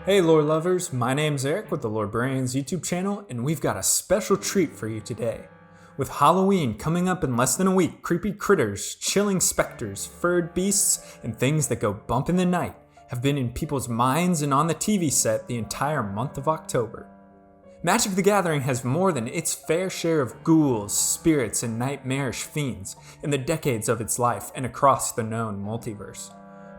Hey lore lovers, my name's Eric with the Lorebrarians YouTube channel, and we've got a special treat for you today. With Halloween coming up in less than a week, creepy critters, chilling specters, furred beasts, and things that go bump in the night have been in people's minds and on the TV set the entire month of October. Magic the Gathering has more than its fair share of ghouls, spirits, and nightmarish fiends in the decades of its life and across the known multiverse.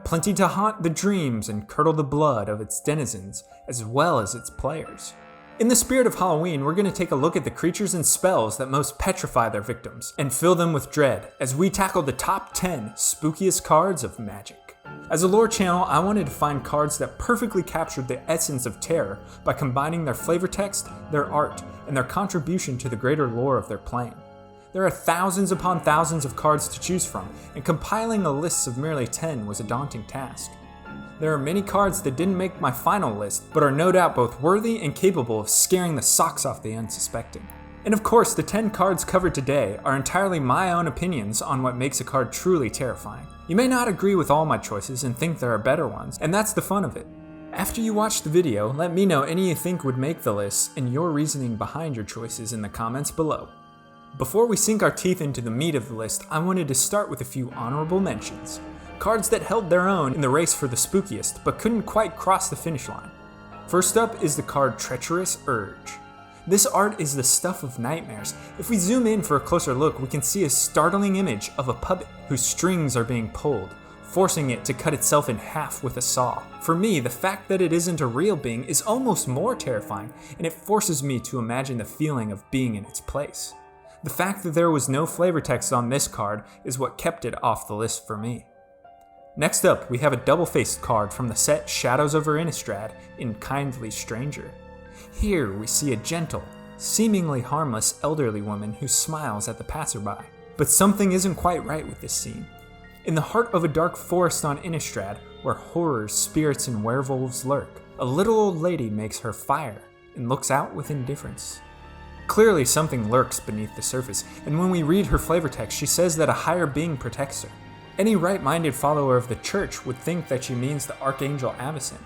Plenty to haunt the dreams and curdle the blood of its denizens, as well as its players. In the spirit of Halloween, we're going to take a look at the creatures and spells that most petrify their victims, and fill them with dread, as we tackle the top 10 spookiest cards of Magic. As a lore channel, I wanted to find cards that perfectly captured the essence of terror by combining their flavor text, their art, and their contribution to the greater lore of their playing. There are thousands upon thousands of cards to choose from, and compiling a list of merely 10 was a daunting task. There are many cards that didn't make my final list, but are no doubt both worthy and capable of scaring the socks off the unsuspecting. And of course, the 10 cards covered today are entirely my own opinions on what makes a card truly terrifying. You may not agree with all my choices and think there are better ones, and that's the fun of it. After you watch the video, let me know any you think would make the list and your reasoning behind your choices in the comments below. Before we sink our teeth into the meat of the list, I wanted to start with a few honorable mentions. Cards that held their own in the race for the spookiest, but couldn't quite cross the finish line. First up is the card Treacherous Urge. This art is the stuff of nightmares. If we zoom in for a closer look, we can see a startling image of a puppet whose strings are being pulled, forcing it to cut itself in half with a saw. For me, the fact that it isn't a real being is almost more terrifying, and it forces me to imagine the feeling of being in its place. The fact that there was no flavor text on this card is what kept it off the list for me. Next up, we have a double-faced card from the set Shadows over Innistrad in Kindly Stranger. Here we see a gentle, seemingly harmless elderly woman who smiles at the passerby. But something isn't quite right with this scene. In the heart of a dark forest on Innistrad, where horrors, spirits, and werewolves lurk, a little old lady makes her fire and looks out with indifference. Clearly something lurks beneath the surface, and when we read her flavor text, she says that a higher being protects her. Any right-minded follower of the church would think that she means the Archangel Avacyn.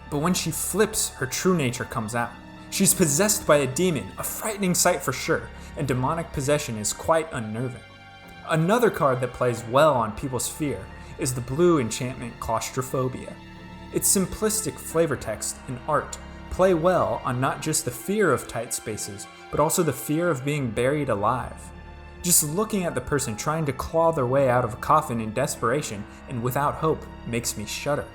But when she flips, her true nature comes out. She's possessed by a demon, a frightening sight for sure, and demonic possession is quite unnerving. Another card that plays well on people's fear is the blue enchantment Claustrophobia. Its simplistic flavor text and art play well on not just the fear of tight spaces, but also the fear of being buried alive. Just looking at the person trying to claw their way out of a coffin in desperation and without hope makes me shudder.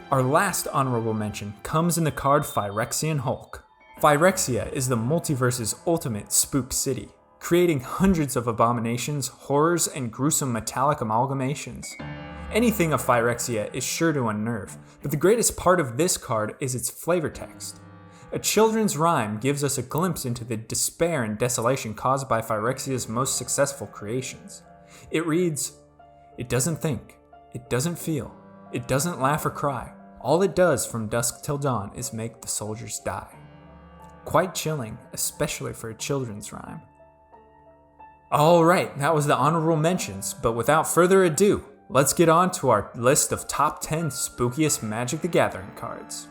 Our last honorable mention comes in the card Phyrexian Hulk. Phyrexia is the multiverse's ultimate spook city, creating hundreds of abominations, horrors, and gruesome metallic amalgamations. Anything of Phyrexia is sure to unnerve, but the greatest part of this card is its flavor text. A children's rhyme gives us a glimpse into the despair and desolation caused by Phyrexia's most successful creations. It reads, "It doesn't think, it doesn't feel, it doesn't laugh or cry. All it does from dusk till dawn is make the soldiers die." Quite chilling, especially for a children's rhyme. Alright, that was the honorable mentions, but without further ado, let's get on to our list of top 10 spookiest Magic the Gathering cards.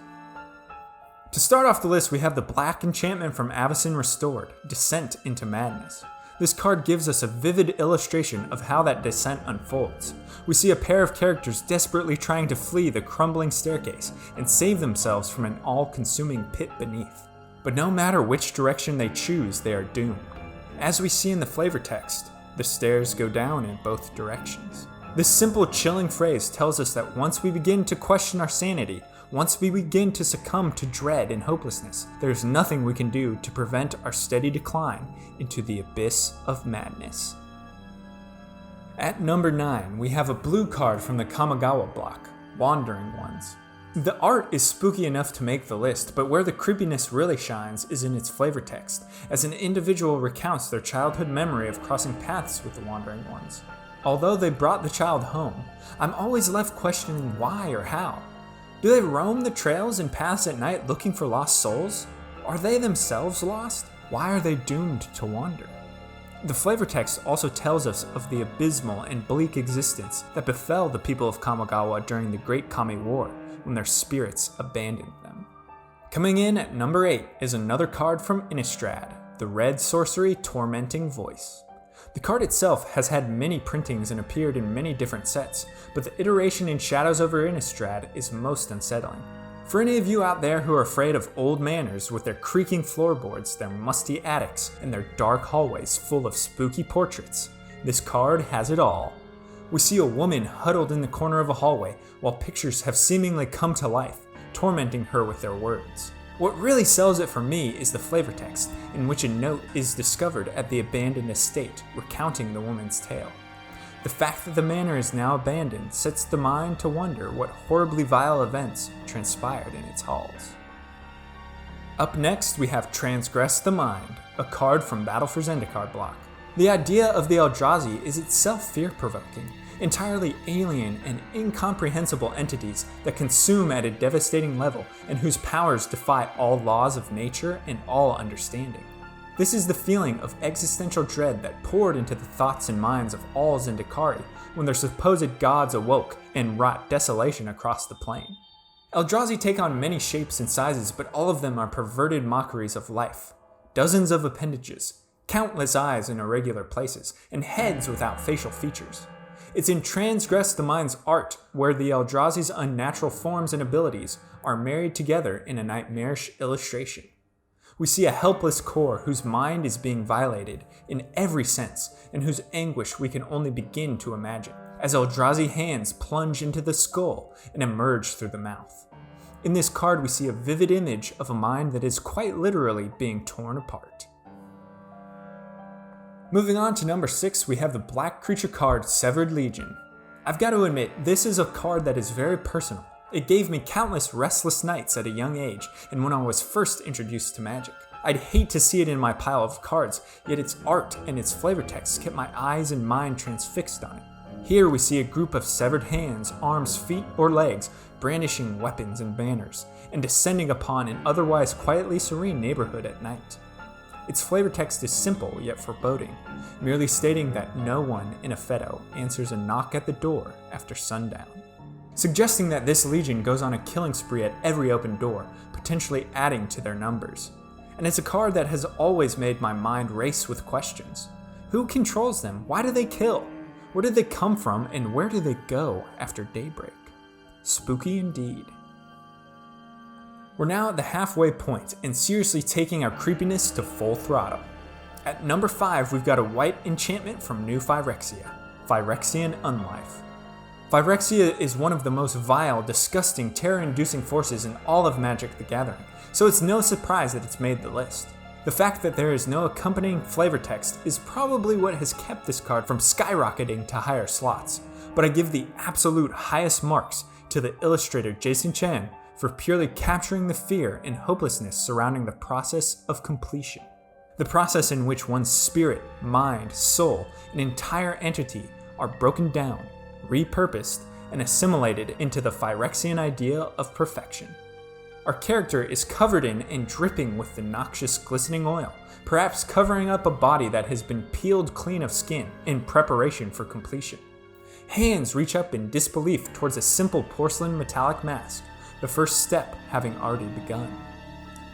To start off the list, we have the Black Enchantment from Avacyn Restored, Descent into Madness. This card gives us a vivid illustration of how that descent unfolds. We see a pair of characters desperately trying to flee the crumbling staircase and save themselves from an all-consuming pit beneath. But no matter which direction they choose, they are doomed. As we see in the flavor text, the stairs go down in both directions. This simple, chilling phrase tells us that once we begin to question our sanity, once we begin to succumb to dread and hopelessness, there's nothing we can do to prevent our steady decline into the abyss of madness. At number 9, we have a blue card from the Kamigawa block, Wandering Ones. The art is spooky enough to make the list, but where the creepiness really shines is in its flavor text, as an individual recounts their childhood memory of crossing paths with the Wandering Ones. Although they brought the child home, I'm always left questioning why or how. Do they roam the trails and paths at night looking for lost souls? Are they themselves lost? Why are they doomed to wander? The flavor text also tells us of the abysmal and bleak existence that befell the people of Kamigawa during the Great Kami War, when their spirits abandoned them. Coming in at number 8 is another card from Innistrad, the red sorcery Tormenting Voice. The card itself has had many printings and appeared in many different sets, but the iteration in Shadows over Innistrad is most unsettling. For any of you out there who are afraid of old manors with their creaking floorboards, their musty attics, and their dark hallways full of spooky portraits, this card has it all. We see a woman huddled in the corner of a hallway while pictures have seemingly come to life, tormenting her with their words. What really sells it for me is the flavor text, in which a note is discovered at the abandoned estate recounting the woman's tale. The fact that the manor is now abandoned sets the mind to wonder what horribly vile events transpired in its halls. Up next, we have Transgress the Mind, a card from Battle for Zendikar block. The idea of the Eldrazi is itself fear-provoking, entirely alien and incomprehensible entities that consume at a devastating level and whose powers defy all laws of nature and all understanding. This is the feeling of existential dread that poured into the thoughts and minds of all Zendikari when their supposed gods awoke and wrought desolation across the plain. Eldrazi take on many shapes and sizes, but all of them are perverted mockeries of life. Dozens of appendages, countless eyes in irregular places, and heads without facial features. It's in Transgress the Mind's art where the Eldrazi's unnatural forms and abilities are married together in a nightmarish illustration. We see a helpless core whose mind is being violated in every sense and whose anguish we can only begin to imagine, as Eldrazi hands plunge into the skull and emerge through the mouth. In this card we see a vivid image of a mind that is quite literally being torn apart. Moving on to number 6, we have the black creature card Severed Legion. I've got to admit, this is a card that is very personal. It gave me countless restless nights at a young age and when I was first introduced to Magic. I'd hate to see it in my pile of cards, yet its art and its flavor text kept my eyes and mind transfixed on it. Here we see a group of severed hands, arms, feet, or legs brandishing weapons and banners, and descending upon an otherwise quietly serene neighborhood at night. Its flavor text is simple yet foreboding, merely stating that no one in a Feto answers a knock at the door after sundown, suggesting that this legion goes on a killing spree at every open door, potentially adding to their numbers. And it's a card that has always made my mind race with questions. Who controls them? Why do they kill? Where did they come from and where do they go after daybreak? Spooky indeed. We're now at the halfway point and seriously taking our creepiness to full throttle. At number 5, we've got a white enchantment from New Phyrexia, Phyrexian Unlife. Phyrexia is one of the most vile, disgusting, terror-inducing forces in all of Magic the Gathering, so it's no surprise that it's made the list. The fact that there is no accompanying flavor text is probably what has kept this card from skyrocketing to higher slots, but I give the absolute highest marks to the illustrator Jason Chen for purely capturing the fear and hopelessness surrounding the process of completion. The process in which one's spirit, mind, soul, and entire entity are broken down, repurposed, and assimilated into the Phyrexian idea of perfection. Our character is covered in and dripping with the noxious glistening oil, perhaps covering up a body that has been peeled clean of skin in preparation for completion. Hands reach up in disbelief towards a simple porcelain metallic mask, the first step having already begun.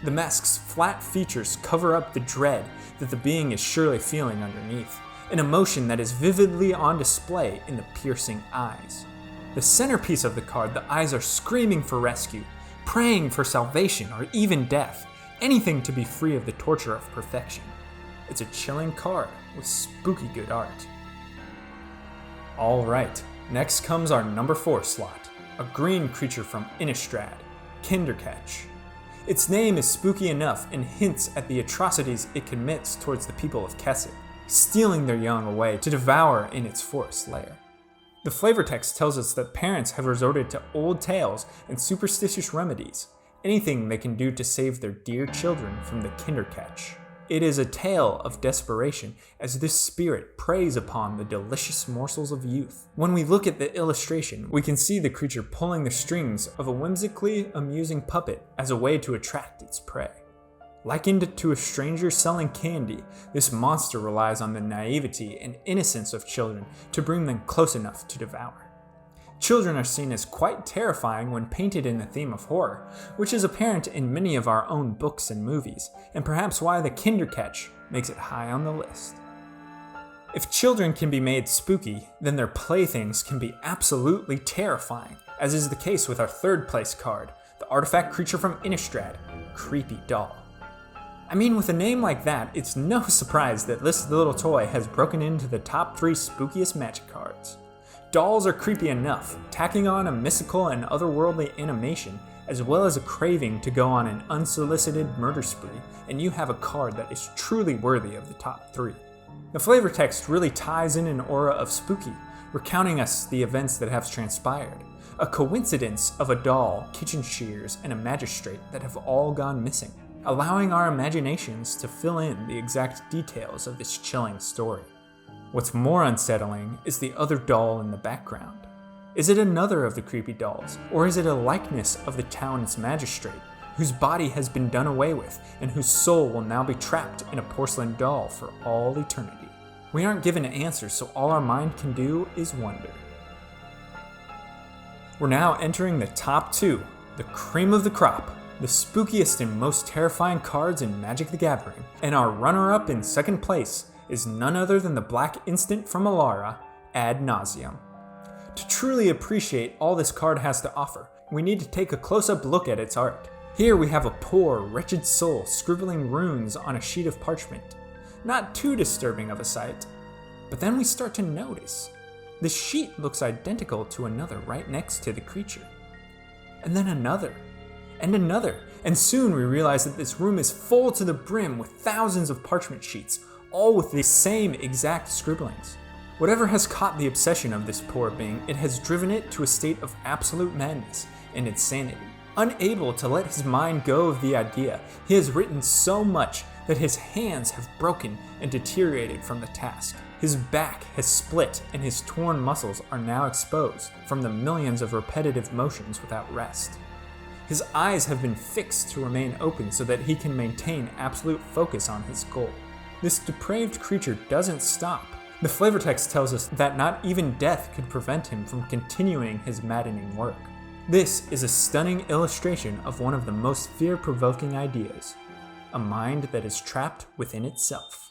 The mask's flat features cover up the dread that the being is surely feeling underneath, an emotion that is vividly on display in the piercing eyes. The centerpiece of the card, the eyes are screaming for rescue, praying for salvation or even death, anything to be free of the torture of perfection. It's a chilling card with spooky good art. Alright, next comes our number 4 slot, a green creature from Innistrad, Kindercatch. Its name is spooky enough and hints at the atrocities it commits towards the people of Kesset, stealing their young away to devour in its forest lair. The flavor text tells us that parents have resorted to old tales and superstitious remedies, anything they can do to save their dear children from the Kindercatch. It is a tale of desperation as this spirit preys upon the delicious morsels of youth. When we look at the illustration, we can see the creature pulling the strings of a whimsically amusing puppet as a way to attract its prey. Likened to a stranger selling candy, this monster relies on the naivety and innocence of children to bring them close enough to devour. Children are seen as quite terrifying when painted in the theme of horror, which is apparent in many of our own books and movies, and perhaps why the Kinderketch makes it high on the list. If children can be made spooky, then their playthings can be absolutely terrifying, as is the case with our third place card, the artifact creature from Innistrad, Creepy Doll. I mean, with a name like that, it's no surprise that this little toy has broken into the top 3 spookiest Magic cards. Dolls are creepy enough, tacking on a mystical and otherworldly animation, as well as a craving to go on an unsolicited murder spree, and you have a card that is truly worthy of the top 3. The flavor text really ties in an aura of spooky, recounting us the events that have transpired. A coincidence of a doll, kitchen shears, and a magistrate that have all gone missing, allowing our imaginations to fill in the exact details of this chilling story. What's more unsettling is the other doll in the background. Is it another of the creepy dolls, or is it a likeness of the town's magistrate, whose body has been done away with, and whose soul will now be trapped in a porcelain doll for all eternity? We aren't given answers, so all our mind can do is wonder. We're now entering the top 2, the cream of the crop, the spookiest and most terrifying cards in Magic the Gathering, and our runner-up in second place is none other than the black instant from Alara, Ad Nauseam. To truly appreciate all this card has to offer, we need to take a close-up look at its art. Here we have a poor, wretched soul scribbling runes on a sheet of parchment. Not too disturbing of a sight, but then we start to notice. The sheet looks identical to another right next to the creature. And then another, and soon we realize that this room is full to the brim with thousands of parchment sheets, all with the same exact scribblings. Whatever has caught the obsession of this poor being, it has driven it to a state of absolute madness and insanity. Unable to let his mind go of the idea, he has written so much that his hands have broken and deteriorated from the task. His back has split and his torn muscles are now exposed from the millions of repetitive motions without rest. His eyes have been fixed to remain open so that he can maintain absolute focus on his goal. This depraved creature doesn't stop. The flavor text tells us that not even death could prevent him from continuing his maddening work. This is a stunning illustration of one of the most fear-provoking ideas, a mind that is trapped within itself.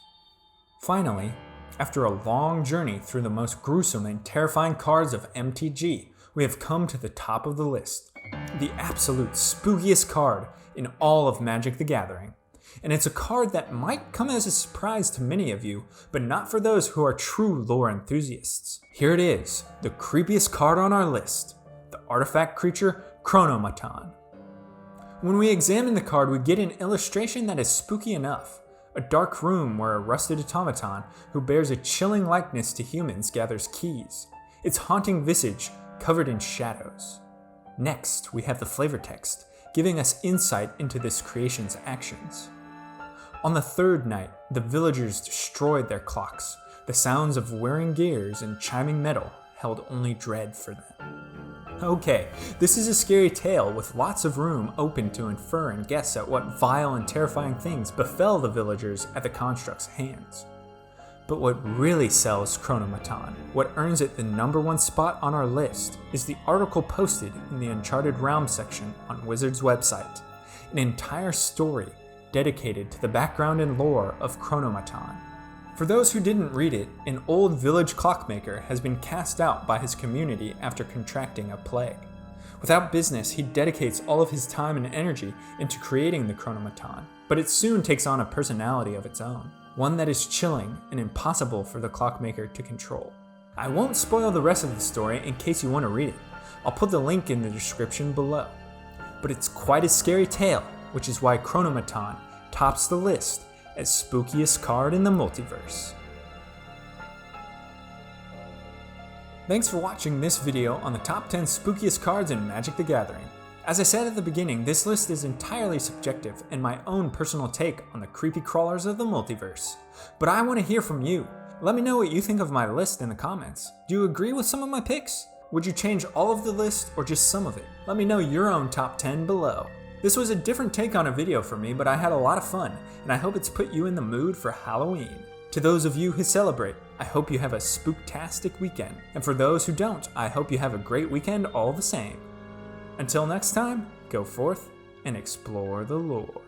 Finally, after a long journey through the most gruesome and terrifying cards of MTG, we have come to the top of the list, the absolute spookiest card in all of Magic the Gathering. And it's a card that might come as a surprise to many of you, but not for those who are true lore enthusiasts. Here it is, the creepiest card on our list, the artifact creature Chronomaton. When we examine the card, we get an illustration that is spooky enough. A dark room where a rusted automaton who bears a chilling likeness to humans gathers keys, its haunting visage covered in shadows. Next, we have the flavor text, giving us insight into this creation's actions. On the third night, the villagers destroyed their clocks. The sounds of whirring gears and chiming metal held only dread for them. Okay, this is a scary tale with lots of room open to infer and guess at what vile and terrifying things befell the villagers at the construct's hands. But what really sells Chronomaton, what earns it the #1 spot on our list, is the article posted in the Uncharted Realms section on Wizards' website, an entire story dedicated to the background and lore of Chronomaton. For those who didn't read it, an old village clockmaker has been cast out by his community after contracting a plague. Without business, he dedicates all of his time and energy into creating the Chronomaton, but it soon takes on a personality of its own, one that is chilling and impossible for the clockmaker to control. I won't spoil the rest of the story in case you want to read it. I'll put the link in the description below. But it's quite a scary tale, which is why Chronomaton tops the list as spookiest card in the multiverse. Thanks for watching this video on the top 10 spookiest cards in Magic the Gathering. As I said at the beginning, this list is entirely subjective and my own personal take on the creepy crawlers of the multiverse. But I want to hear from you. Let me know what you think of my list in the comments. Do you agree with some of my picks? Would you change all of the list or just some of it? Let me know your own top 10 below. This was a different take on a video for me, but I had a lot of fun, and I hope it's put you in the mood for Halloween. To those of you who celebrate, I hope you have a spooktastic weekend. And for those who don't, I hope you have a great weekend all the same. Until next time, go forth and explore the lore.